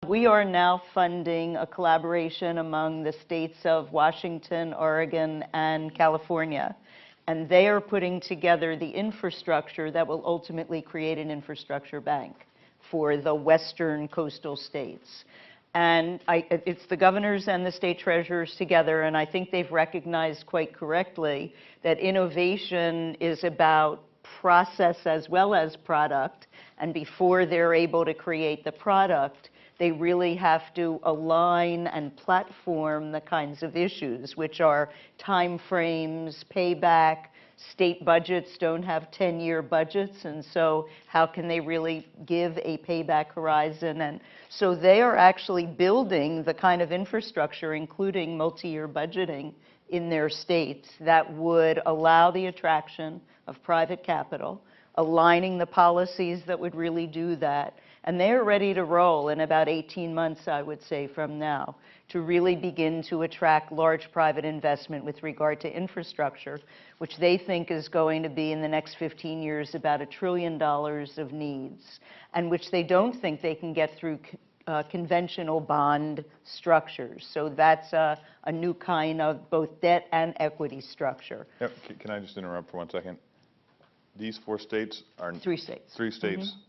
We are now funding a collaboration among the states of Washington, Oregon, and California. And they are putting together the infrastructure that will ultimately create an infrastructure bank for the western coastal states. And it's the governors and the state treasurers together, and I think they've recognized quite correctly that innovation is about process as well as product. And before they're able to create the product, they really have to align and platform the kinds of issues, which are time frames, payback. State budgets don't have 10-year budgets, and so how can they really give a payback horizon? And so they are actually building the kind of infrastructure, including multi-year budgeting in their states, that would allow the attraction of private capital, aligning the policies that would really do that. And they're ready to roll in about 18 months, I would say, from now, to really begin to attract large private investment with regard to infrastructure, which they think is going to be in the next 15 years about $1 trillion of needs, and which they don't think they can get through conventional bond structures. So that's a new kind of both debt and equity structure. Yep. Can I just interrupt for 1 second? These 4 states are... 3 states. 3 states. Mm-hmm.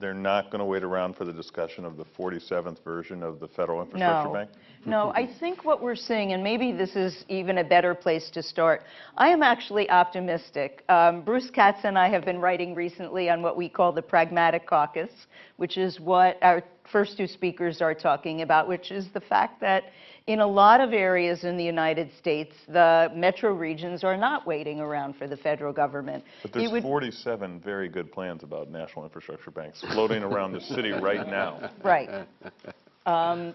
They're not going to wait around for the discussion of the 47th version of the Federal Infrastructure Bank? No, I think what we're seeing, and maybe this is even a better place to start, I am actually optimistic. Bruce Katz and I have been writing recently on what we call the Pragmatic Caucus, which is what our first 2 speakers are talking about, which is the fact that in a lot of areas in the United States, the metro regions are not waiting around for the federal government. But there's 47 very good plans about national infrastructure banks floating around the city right now. Right.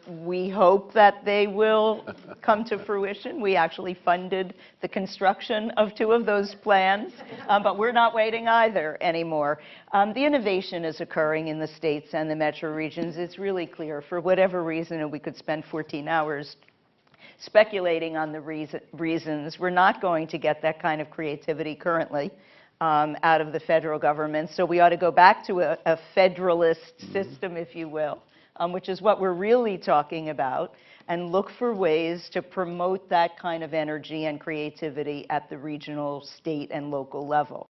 We hope that they will come to fruition. We actually funded the construction of 2 of those plans, but we're not waiting either anymore. The innovation is occurring in the states and the metro regions. It's really clear. For whatever reason, and we could spend 14 hours speculating on the reasons, we're not going to get that kind of creativity currently out of the federal government. So we ought to go back to a federalist system, if you will, which is what we're really talking about, and look for ways to promote that kind of energy and creativity at the regional, state, and local level.